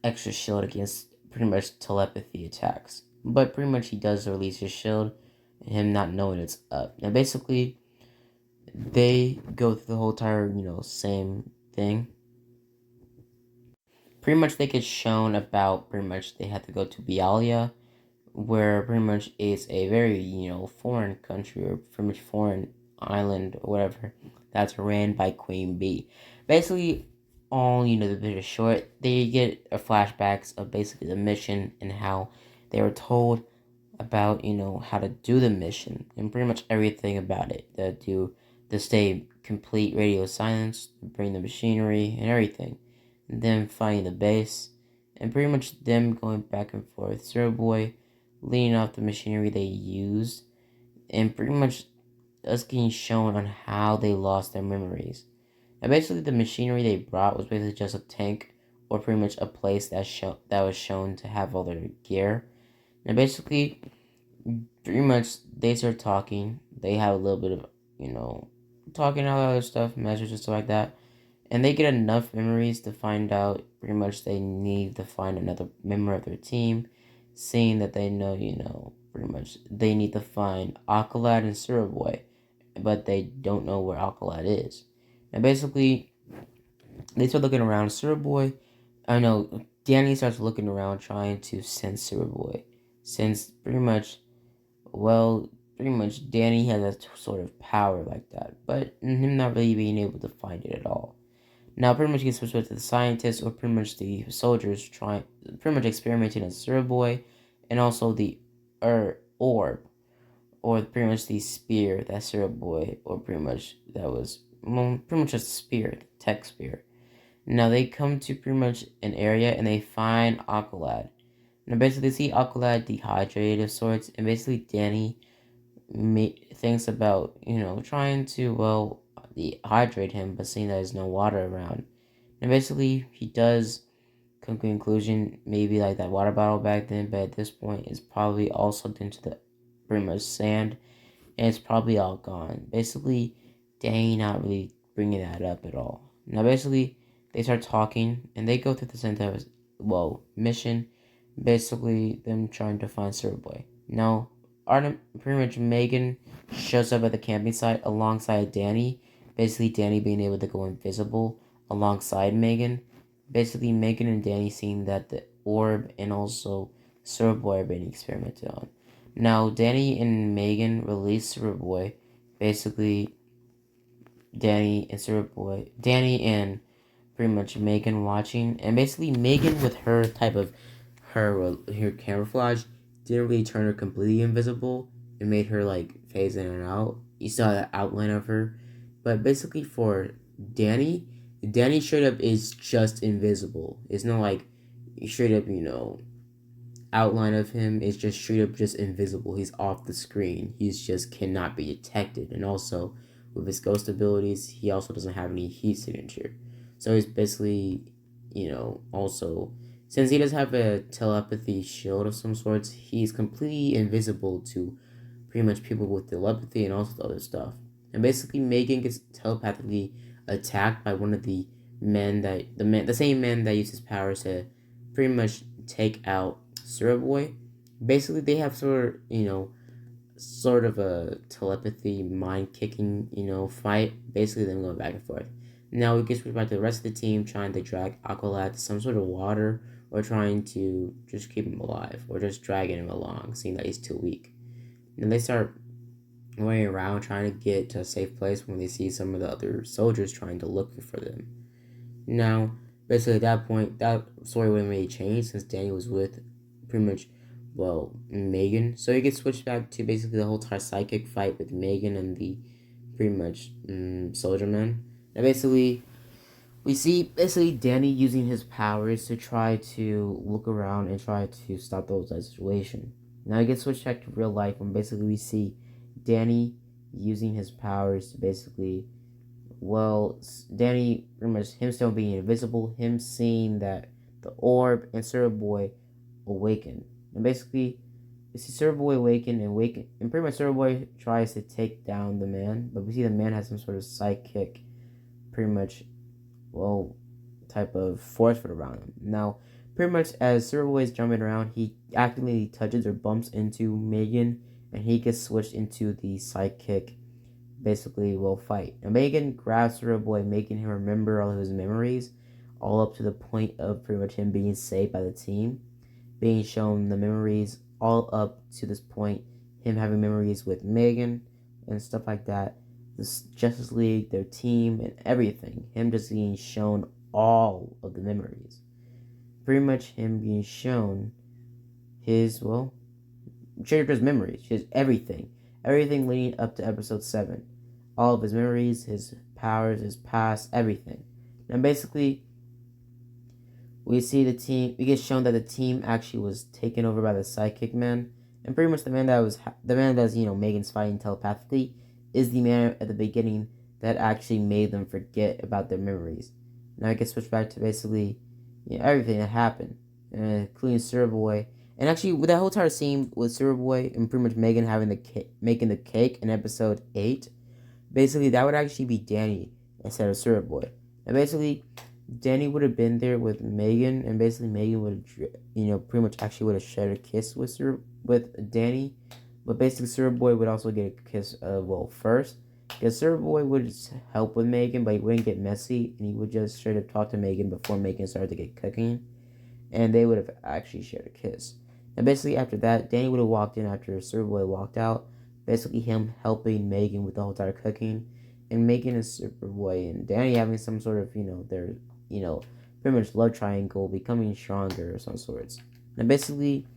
extra shield against pretty much telepathy attacks. But pretty much he does release his shield, and him not knowing it's up. Now, basically, they go through the whole entire same thing. Pretty much they get shown about pretty much they had to go to Bialia, where pretty much is a very foreign country, or pretty much foreign island or whatever, that's ran by Queen Bee. Basically, all the bit of short, they get flashbacks of basically the mission and how they were told about how to do the mission and pretty much everything about it, to do to stay complete radio silence, bring the machinery and everything, and them finding the base, and pretty much them going back and forth. Zero Boy leading off the machinery they used, and pretty much us getting shown on how they lost their memories. And basically, the machinery they brought was basically just a tank, or pretty much a place that was shown to have all their gear. And basically, pretty much they start talking. They have a little bit of, talking all that other stuff, measures and stuff like that. And they get enough memories to find out pretty much they need to find another member of their team, seeing that they know, pretty much they need to find Aqualad and Syrup Boy, but they don't know where Aqualad is. And basically, they start looking around. Syrup Boy, I know, Danny starts looking around trying to sense Syrup Boy. Since pretty much Danny has a sort of power like that, but him not really being able to find it at all. Now, pretty much gets switched to the scientists, or pretty much the soldiers pretty much experimenting on Syrup Boy, and also the orb, or pretty much the spear that Syrup Boy, or pretty much that was pretty much a spear, the tech spear. Now they come to pretty much an area and they find Aqualad. Now basically they see Aqualad dehydrated of sorts, and basically Danny thinks about, trying to, dehydrate him, but seeing that there's no water around. And basically he does come to the conclusion, maybe like that water bottle back then, but at this point it's probably all sucked into the pretty much sand, and it's probably all gone. Basically, Danny not really bringing that up at all. Now basically, they start talking, and they go through the entire, mission, basically them trying to find Syrup Boy. Now, pretty much Megan shows up at the camping site alongside Danny, basically Danny being able to go invisible alongside Megan. Basically, Megan and Danny seeing that the orb and also Syrup Boy are being experimented on. Now, Danny and Megan release Syrup Boy. Basically, Danny and pretty much Megan watching, and basically Megan with her type of her camouflage didn't really turn her completely invisible. It made her like phase in and out. You saw the outline of her, but basically for Danny straight up is just invisible. It's not like straight up, outline of him is just straight up just invisible. He's off the screen. He's just cannot be detected. And also with his ghost abilities, he also doesn't have any heat signature. So he's basically, also since he does have a telepathy shield of some sorts, he's completely invisible to pretty much people with telepathy and also the other stuff. And basically Megan gets telepathically attacked by one of the the same men that uses powers to pretty much take out Syrup Boy. Basically they have sort of a telepathy mind kicking, fight. Basically them going back and forth. Now we get switched back to the rest of the team trying to drag Aqualad to some sort of water, or trying to just keep him alive, or just dragging him along, seeing that he's too weak. And they start running around trying to get to a safe place when they see some of the other soldiers trying to look for them. Now, basically at that point, that story wouldn't really change since Danny was with pretty much, Megan. So he gets switched back to basically the whole entire psychic fight with Megan and the pretty much soldier man. Now basically, we see basically Danny using his powers to try to look around and try to stop the situation. Now he gets switched back to real life when basically we see Danny using his powers to basically, Danny pretty much him still being invisible, him seeing that the orb and Syrup Boy awaken. And basically, we see Syrup Boy awaken, and pretty much Syrup Boy tries to take down the man, but we see the man has some sort of psychic, pretty much, type of force field around him. Now, pretty much as Syrup Boy is jumping around, he accidentally touches or bumps into Megan, and he gets switched into the psychic, basically, fight. Now, Megan grabs Syrup Boy, making him remember all of his memories, all up to the point of pretty much him being saved by the team, being shown the memories all up to this point, him having memories with Megan and stuff like that, the Justice League, their team, and everything. Him just being shown all of the memories. Pretty much him being shown his, character's memories, his everything. Everything leading up to episode 7. all of his memories, his powers, his past, everything. And basically, we see the team. We get shown that the team actually was taken over by the Psychic Man, and pretty much the man that's Megan's fighting telepathically is the man at the beginning that actually made them forget about their memories. Now I get switched back to basically everything that happened, including Silver Boy. And actually, with that whole entire scene with Silver Boy and pretty much Megan having making the cake in episode 8, basically that would actually be Danny instead of Silver Boy. And basically, Danny would have been there with Megan, and basically Megan would have, pretty much actually would have shared a kiss with Danny. But basically, Silver Boy would also get a kiss, first. Because Silver Boy would help with Megan, but he wouldn't get messy, and he would just straight up talk to Megan before Megan started to get cooking. And they would have actually shared a kiss. And basically, after that, Danny would have walked in after Silver Boy walked out. Basically, him helping Megan with the whole entire cooking. And Megan and Silver Boy and Danny having some sort of, their pretty much love triangle becoming stronger of some sorts. And basically,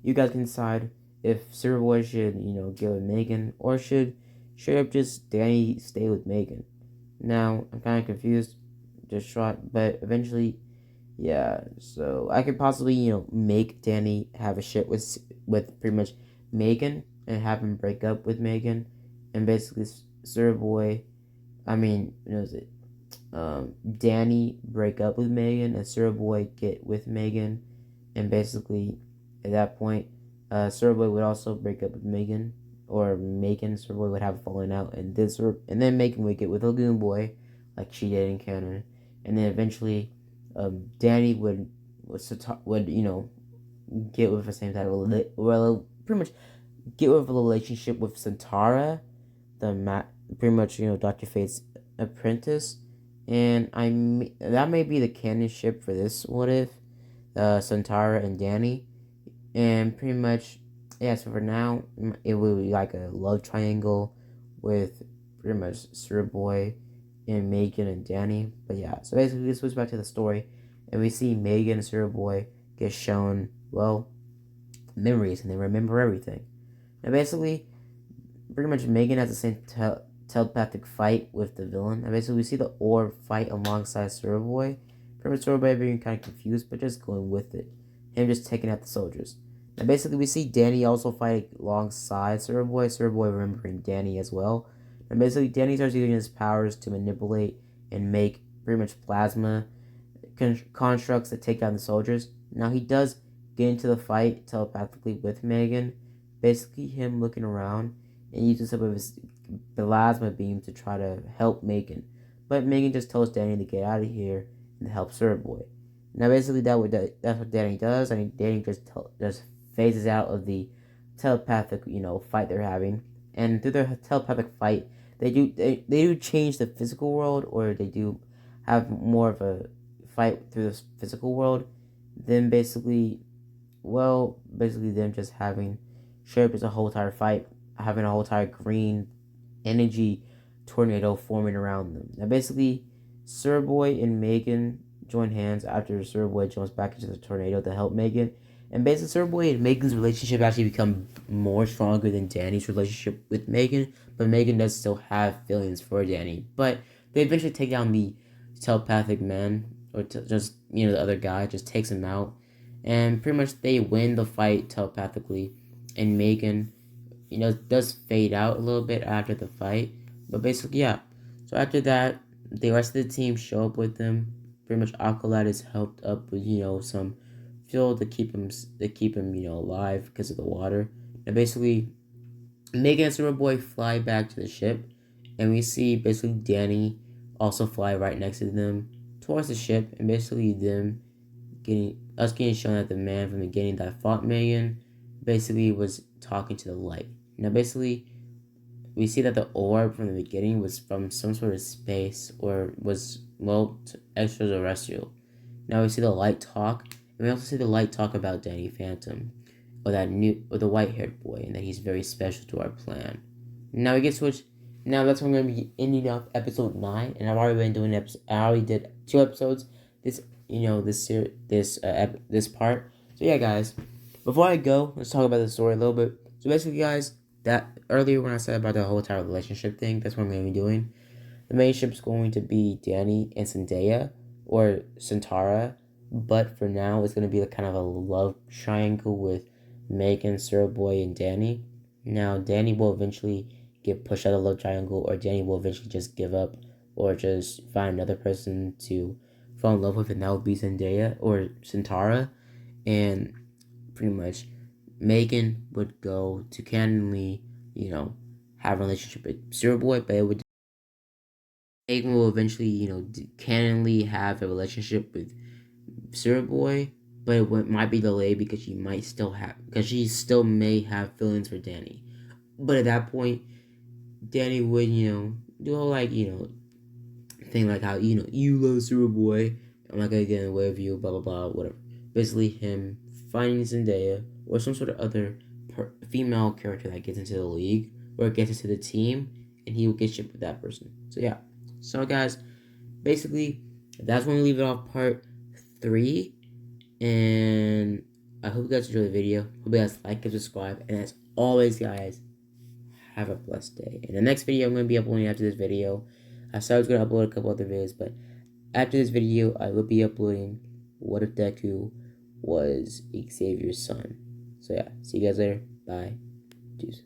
you guys can decide if Silver Boy should, get with Megan, or should straight up just Danny stay with Megan. Now, I'm kind of confused, distraught, but eventually, yeah, so I could possibly, make Danny have a shit with pretty much Megan, and have him break up with Megan, and basically Silver Boy, Danny break up with Megan and Silver Boy get with Megan, and basically at that point, Silver Boy would also break up with Megan, or Megan Silver Boy would have a falling out, and then Megan would get with Lagoon Boy, like she did in canon, and then eventually, Danny would get with the same type of pretty much get with a relationship with Santara, pretty much Dr. Fate's apprentice. And that may be the canon ship for this what if, Santara and Danny. And pretty much, yeah, so for now, it will be like a love triangle with pretty much Silver Boy and Megan and Danny. But yeah, so basically we switch back to the story, and we see Megan and Silver Boy get shown, memories, and they remember everything. And basically, pretty much Megan has the same telepathic fight with the villain. And basically, we see the orb fight alongside Silver Boy. Pretty much Silver Boy being kind of confused, but just going with it. Him just taking out the soldiers. And basically, we see Danny also fight alongside Silver Boy remembering Danny as well. And basically, Danny starts using his powers to manipulate and make pretty much plasma constructs that take down the soldiers. Now, he does get into the fight telepathically with Megan. Basically, him looking around and using some of his plasma beam to try to help Megan. But Megan just tells Danny to get out of here and help Silver Boy. Now, basically, that's what Danny does. Danny just phases out of the telepathic, fight they're having. And through their telepathic fight, they do change the physical world, or they do have more of a fight through the physical world. Then basically them just having straight up as a whole entire fight, having a whole entire green energy tornado forming around them. Now basically, Silver Boy and Megan join hands after Silver Boy jumps back into the tornado to help Megan. And basically, Silver Boy and Megan's relationship actually become more stronger than Danny's relationship with Megan. But Megan does still have feelings for Danny. But they eventually take down the telepathic man, or just, the other guy, just takes him out. And pretty much they win the fight telepathically. And Megan, does fade out a little bit after the fight. But basically, yeah. So after that, the rest of the team show up with them. Pretty much Aqualad is helped up with, some fuel to keep him alive because of the water. And basically, Megan and Silver Boy fly back to the ship. And we see basically Danny also fly right next to them towards the ship. And basically getting shown that the man from the beginning that fought Megan basically was talking to the light. Now basically, we see that the orb from the beginning was from some sort of space, or was extraterrestrial. Now we see the light talk, and we also see the light talk about Danny Phantom, or the white-haired boy, and that he's very special to our plan. Now we get switched. Now that's when we're gonna be ending up episode 9, and I've already been doing I already did 2 episodes. This part. So yeah, guys. Before I go, let's talk about the story a little bit. So basically, guys, that earlier when I said about the whole entire relationship thing, that's what I'm going to be doing. The main ship's going to be Danny and Zendaya, or Santara, but for now it's going to be kind of a love triangle with Megan, Boy, and Danny. Now, Danny will eventually get pushed out of the love triangle, or Danny will eventually just give up, or just find another person to fall in love with, and that would be Zendaya or Santara. And pretty much Megan would go to canonically, have a relationship with Boy, but it would Megan will eventually, canonically have a relationship with Boy, but it might be delayed because she still may have feelings for Danny. But at that point, Danny would, do all thing like how, you love Boy, I'm not gonna get in the way of you, blah blah blah, whatever. Basically, him finding Zendaya or some sort of other female character that gets into the league or gets into the team, and he will get shipped with that person. So yeah. So guys, basically, that's when we leave it off part 3. And I hope you guys enjoyed the video. Hope you guys like and subscribe. And as always, guys, have a blessed day. In the next video I'm going to be uploading after this video, I said I was going to upload a couple other videos, but after this video, I will be uploading What If Deku Was Xavier's son. So yeah, see you guys later. Bye. Deuces.